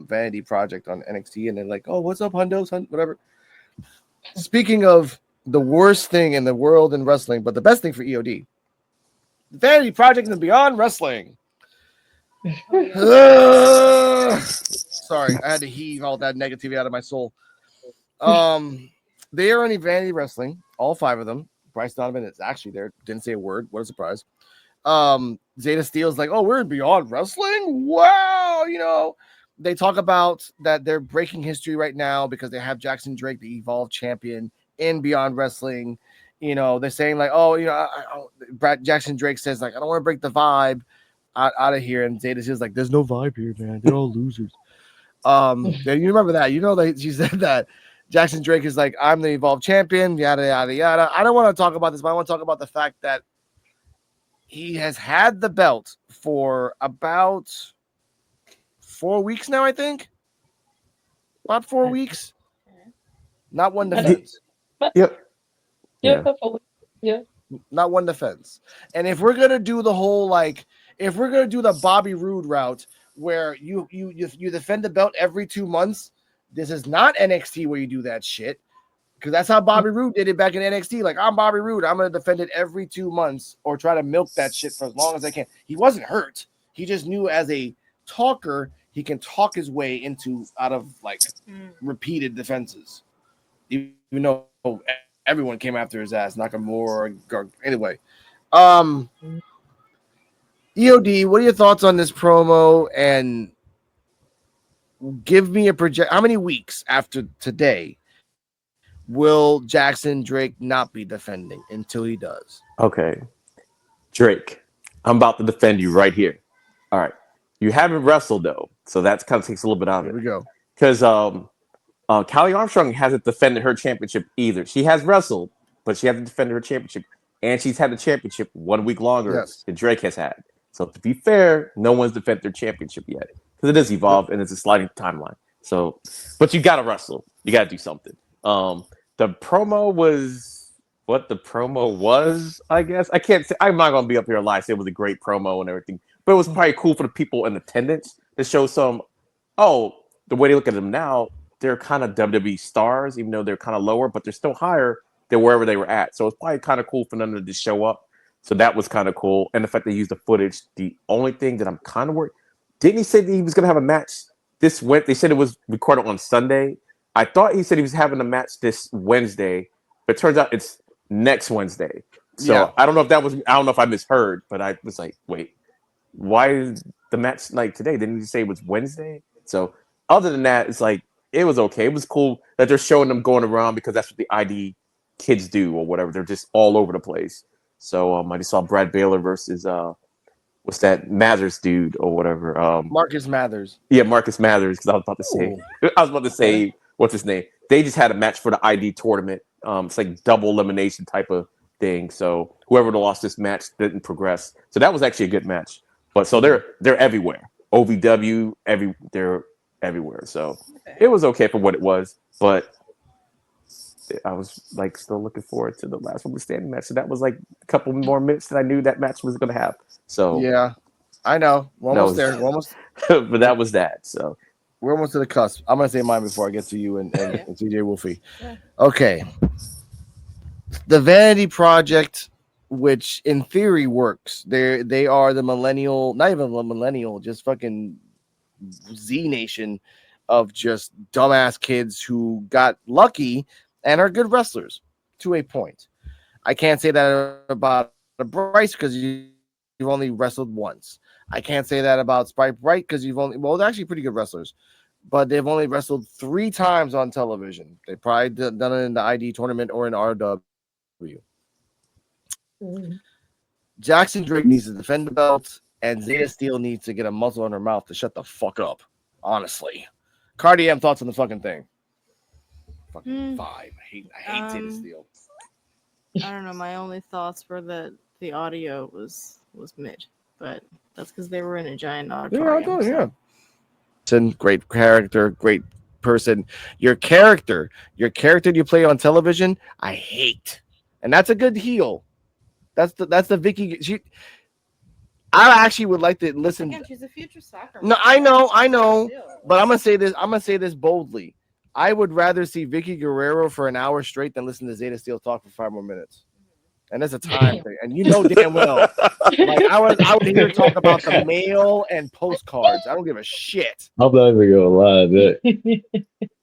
Vanity Project on NXT, and they're like, "Oh, what's up, Hundos, whatever." Speaking of the worst thing in the world in wrestling, but the best thing for EOD, the Vanity Project and Beyond Wrestling. Sorry, I had to heave all that negativity out of my soul. They are on Vanity Wrestling, all 5 of them. Bryce Donovan is actually there. Didn't say a word. What a surprise. Zeta Steele's like, oh, we're in Beyond Wrestling. Wow, they talk about that they're breaking history right now because they have Jackson Drake, the Evolved champion, in Beyond Wrestling. They're saying like, oh, Brad Jackson Drake says like, I don't want to break the vibe out of here, and Zeta Steele's like, there's no vibe here, man. They're all losers. You remember that? That she said that Jackson Drake is like, I'm the Evolved champion, yada yada yada. I don't want to talk about this, but I want to talk about the fact that he has had the belt for about 4 weeks now, I think. About 4 weeks. Not one defense. Yep. Yeah. Not one defense. And if we're gonna do the whole if we're gonna do the Bobby Roode route where you defend the belt every 2 months, this is not NXT where you do that shit. Because that's how Bobby Roode did it back in NXT. Like, I'm Bobby Roode. I'm going to defend it every 2 months or try to milk that shit for as long as I can. He wasn't hurt. He just knew as a talker, he can talk his way out of repeated defenses. Even though everyone came after his ass, Nakamura. Anyway. EOD, what are your thoughts on this promo? And give me a project. How many weeks after today will Jackson Drake not be defending until he does? Okay. Drake, I'm about to defend you right here. All right. You haven't wrestled, though, so that kind of takes a little bit out of it. Here we go. Because Callie Armstrong hasn't defended her championship either. She has wrestled, but she hasn't defended her championship. And she's had the championship 1 week longer than Drake has had. So to be fair, no one's defended their championship yet. Because it is evolved and it's a sliding timeline. So, but you got to wrestle. You got to do something. The promo was what the promo was, I guess. I can't say, I'm not going to be up here and lie, say it was a great promo and everything. But it was probably cool for the people in attendance to show some, the way they look at them now, they're kind of WWE stars, even though they're kind of lower, but they're still higher than wherever they were at. So it's probably kind of cool for them to just show up. So that was kind of cool. And the fact they used the footage, the only thing that I'm kind of worried, didn't he say that he was going to have a match this Wednesday? They said it was recorded on Sunday. I thought he said he was having a match this Wednesday, but it turns out it's next Wednesday. So I don't know if I misheard, but I was like, wait, why is the match like today? Didn't he say it was Wednesday? So other than that, it's like, it was okay. It was cool that they're showing them going around because that's what the ID kids do or whatever. They're just all over the place. So I just saw Brad Baylor versus what's that Mathers dude or whatever. Marcus Mathers. Yeah, Marcus Mathers. Because I was about to say, what's his name? They just had a match for the ID tournament. It's like double elimination type of thing. So whoever lost this match didn't progress. So that was actually a good match. But so they're everywhere. OVW, they're everywhere. So it was okay for what it was. But I was like still looking forward to the last one standing match. So that was like a couple more minutes that I knew that match was going to have. So yeah, I know. We're almost there. We're almost. But that was that. So we're almost to the cusp. I'm going to say mine before I get to you and CeeJayWolfy. Okay. The Vanity Project, which in theory works. They are the millennial, not even the millennial, just fucking Z Nation of just dumbass kids who got lucky and are good wrestlers to a point. I can't say that about Bryce because you've only wrestled once. I can't say that about Sprite Bright because they're actually pretty good wrestlers, but they've only wrestled 3 times on television. They probably done it in the ID tournament or in RW. Jackson Drake needs to defend the belt, and Zeta Steele needs to get a muzzle on her mouth to shut the fuck up. Honestly, Cardi M thoughts on the fucking thing. Fucking vibe. I hate Zeta Steele. I don't know. My only thoughts were that the audio was mid, but that's because they were in a giant auditorium. Great character, great person. Your character you play on television, I hate, and that's a good heel. That's the Vicky. I actually would like to listen. Again, she's a future soccer. No, I know, but I'm gonna say this. I'm gonna say this boldly. I would rather see Vicky Guerrero for an hour straight than listen to Zeta Steel talk for 5 more minutes. And that's a time thing. And you know damn well. Like I would hear her talk about the mail and postcards. I don't give a shit. I'm not even gonna lie.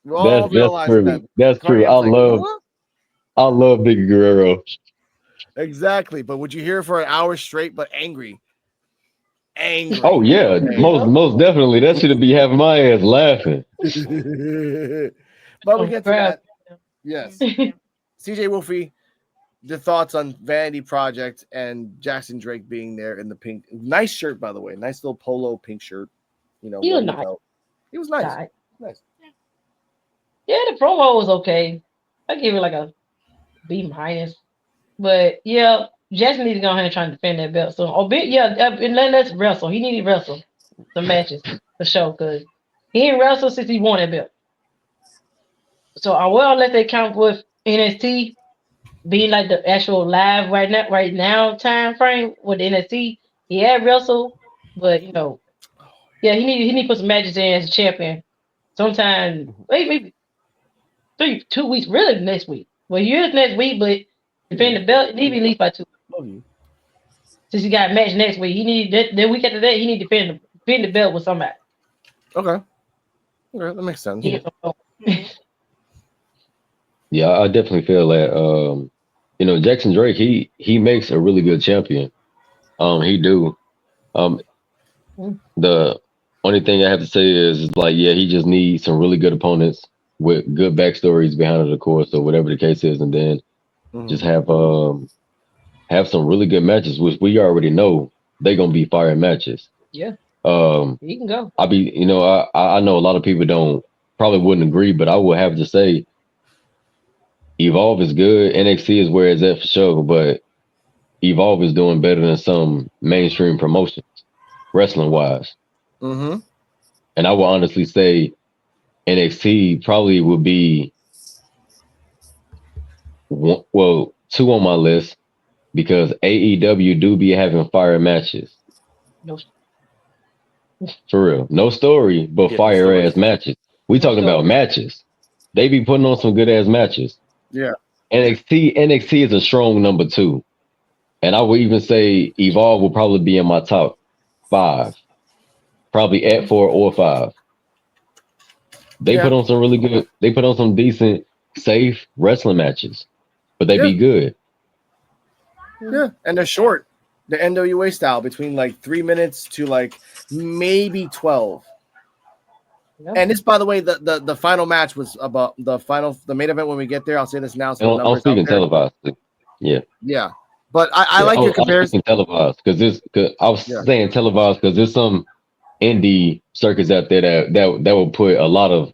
That's true. That's true. I love Vicky Guerrero. Exactly. But would you hear her for an hour straight but angry? Angry. Oh yeah, most definitely. That should be having my ass laughing. But we get to that. Yes. CeeJayWolfy, the thoughts on Vanity Project and Jackson Drake being there in the pink. Nice shirt, by the way. Nice little polo pink shirt. You know, he was nice. He was nice. Nice. Yeah, the promo was okay. I give it like a B-. But yeah, Jackson needs to go ahead and try and defend that belt. So, and let's wrestle. He needed to wrestle some matches for sure because he ain't wrestled since he won that belt. So I will let that count with NXT being like the actual live right now time frame with NXT. He had wrestled, but he need to put some matches in as a champion. Sometime maybe 2 weeks, really next week. Well, he is next week, but defend the belt, it need to be at least by 2 weeks. Since he got a match next week, he need the week after that, he need to defend the belt with somebody. Okay. That makes sense. Yeah, I definitely feel that Jackson Drake, he makes a really good champion. He do. The only thing I have to say is like, yeah, he just needs some really good opponents with good backstories behind it, of course, or whatever the case is, and then just have some really good matches, which we already know they're gonna be fire matches. Yeah. He can go. I know a lot of people probably wouldn't agree, but I would have to say Evolve is good. NXT is where it's at for sure, but Evolve is doing better than some mainstream promotions, wrestling wise. Mm-hmm. And I would honestly say NXT probably would be 2 on my list because AEW do be having fire matches. No. For real. No story, but fire ass matches. We talking about matches. They be putting on some good ass matches. Yeah. NXT is a strong number 2. And I would even say Evolve will probably be in my top 5. Probably at 4 or 5. They put on some really good, they put on some decent, safe wrestling matches. But they be good. Yeah. And they're short. The NWA style between like 3 minutes to like maybe 12. Yep. And this, by the way, the final match was about the main event when we get there. I'll say this now. So I'm speaking televised. Yeah. Yeah. But I like your comparison. Televised because I was saying televised because there's some indie circuits out there that will put a lot of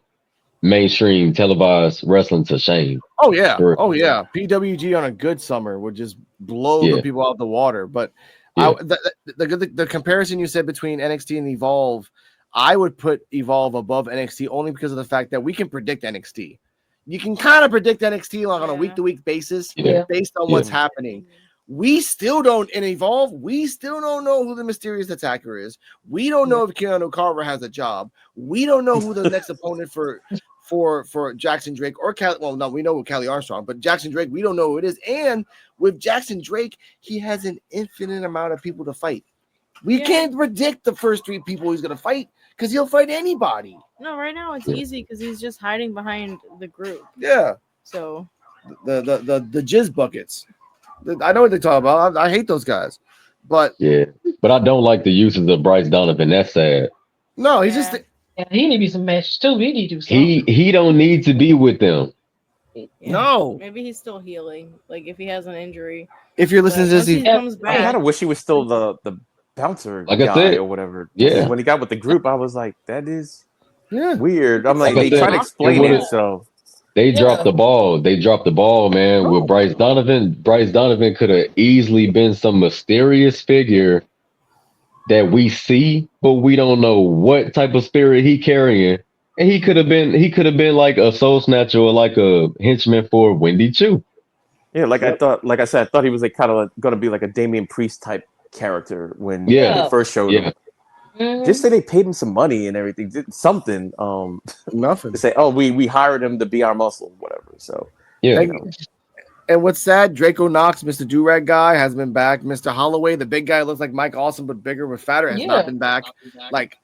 mainstream televised wrestling to shame. Oh yeah. PWG on a good summer would just blow the people out of the water. But the comparison you said between NXT and Evolve, I would put Evolve above NXT only because of the fact that we can predict NXT. You can kind of predict NXT on a week-to-week basis based on what's happening. We still don't in Evolve. We still don't know who the mysterious attacker is. We don't know if Keanu Carver has a job. We don't know who the next opponent for Jackson Drake or we know Kelly Armstrong, but Jackson Drake, we don't know who it is. And with Jackson Drake, he has an infinite amount of people to fight. We can't predict the first 3 people he's going to fight because he'll fight anybody. No, right now it's easy because he's just hiding behind the group. Yeah. So the jizz buckets. I know what they talk about. I hate those guys. But but I don't like the uses of Bryce Donovan. That's sad. No, he's just he need to be some matches too. He need to do something. He don't need to be with them. Yeah. No. Maybe he's still healing. Like if he has an injury. If you're listening to this, he comes back. I kind of wish he was still the bouncer like guy I said, or whatever. Yeah. When he got with the group, I was like, that is weird. I'm like they try to explain it, so they dropped the ball. They dropped the ball, man, with Bryce Donovan. Bryce Donovan could have easily been some mysterious figure that we see, but we don't know what type of spirit he carrying. And he could have been like a soul snatcher or like a henchman for Wendy Chu. Yeah, I thought he was like kind of going to be like a Damian Priest type character when Yeah. they first showed him. Just say they paid him some money and everything, something. Nothing. To say, oh, we hired him to be our muscle, whatever. So yeah. And what's sad, Draco Knox, Mr. Durag guy, has been back. Mr. Holloway, the big guy, looks like Mike Awesome but bigger with fatter, has not been back. Like,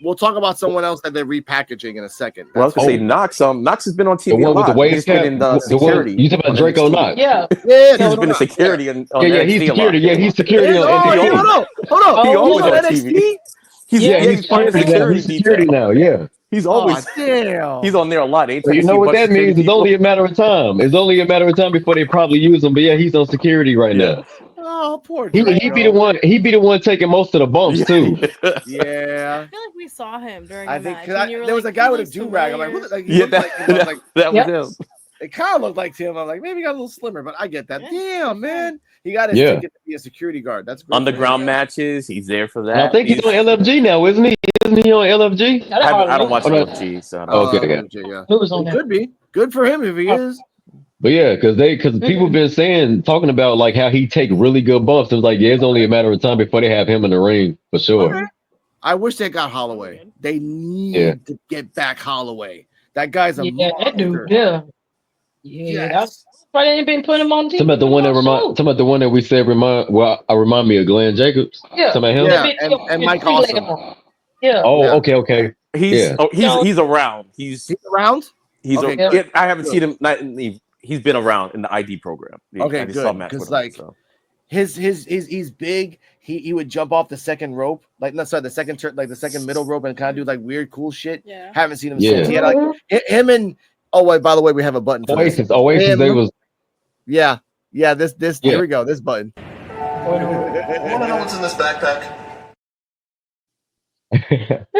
we'll talk about someone else that they're repackaging in a second. Well, I was gonna say Knox. Knox has been on TV The one a lot. with the waist He's been in the security. You talking about Draco Knox? Yeah. He's been a security on he's NXT security. a lot. Yeah, he's security on NXT. Hold on. He always on NXT? TV. He's part of the security now. Yeah. He's always damn. He's on there a lot. So you know what that means? It's only a matter of time. It's only a matter of time before they probably use him. But yeah, he's on security right now. Oh, poor He be the one. He be the one taking most of the bumps too. Yeah. I feel like we saw him during. I the think match, there was a guy with a do-rag. I'm like, what? Like, that was him. It kind of looked like him. I'm like, maybe he got a little slimmer, but I get that. Yeah. Damn, man. He got his ticket to be a security guard. That's great. Underground matches. He's there for that. And I think he's on LFG now, isn't he? Isn't he on LFG? I don't watch LFG, so okay. Who's on It could be good for him if he is. But yeah, because people been talking about like how he take really good bumps. It was like, yeah, it's only a matter of time before they have him in the ring for sure. Okay. I wish they got Holloway. They need to get back Holloway. That guy's a monster. That dude, that's why they ain't been putting him on TV. Talking about the one that we said remind me of Glenn Jacobs. Yeah. Talking about him. Yeah, and Mike Awesome. Yeah. Oh, Yeah. okay. He's around. He's around. I haven't seen him. He's been around in the ID program. Okay, good. Because like he's big. He would jump off the second rope, the second middle rope, and kind of do like weird cool shit. Yeah. Haven't seen him since. He had like him and by the way, we have a button for Oasis. this. They was. Yeah. This here we go. This button. I want to know what's in this backpack.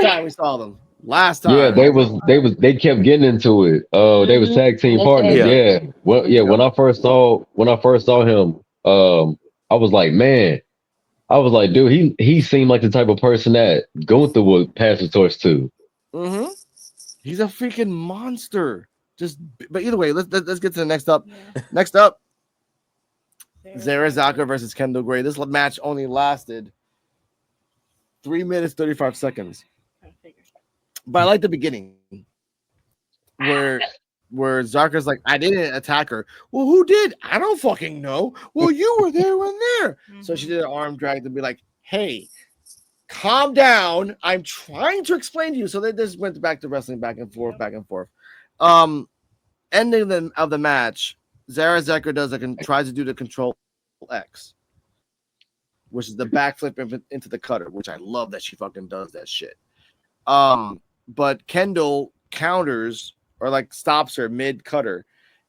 Time we saw them last time. Yeah, they kept getting into it. Oh, they was tag team partners. Yeah. Well, yeah. When I first saw him, I was like, man. I was like, dude, he seemed like the type of person that Gunther would pass the torch to. Mm-hmm. He's a freaking monster. But either way, let's get to the next up. Yeah. Next up, Zara Zaka versus Kendall Gray. This match only lasted 3 minutes 35 seconds. But I like the beginning where Zarka's like, I didn't attack her. Well, who did? I don't fucking know. Well, you were there when there. Mm-hmm. So she did an arm drag to be like, hey, calm down. I'm trying to explain to you. So they just went back to wrestling back and forth. Ending of the match, Zara Zeka tries to do the Control X, which is the backflip into the cutter, which I love that she fucking does that shit. But Kendall counters or like stops her mid cutter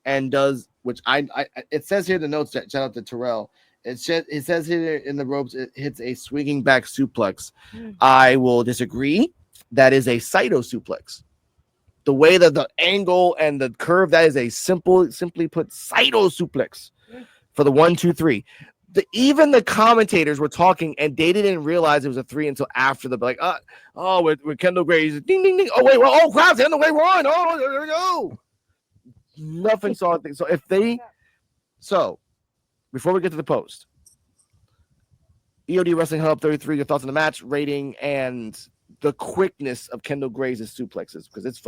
and does, which I it says here in the notes, shout out to Terrell. It says here in the ropes, it hits a swinging back suplex. I will disagree. That is a Saito suplex. The way that the angle and the curve, that is a simply put Saito suplex for the 1, 2, 3. Even the commentators were talking and they didn't realize it was a 3 until after the like, with Kendall Gray, he's ding ding ding. Oh wait, well, crap, Kendall Gray won. Oh, there we go. Nothing saw anything. So before we get to the post, EOD Wrestling Hub 33, your thoughts on the match, rating, and the quickness of Kendall Gray's suplexes, because it's fun.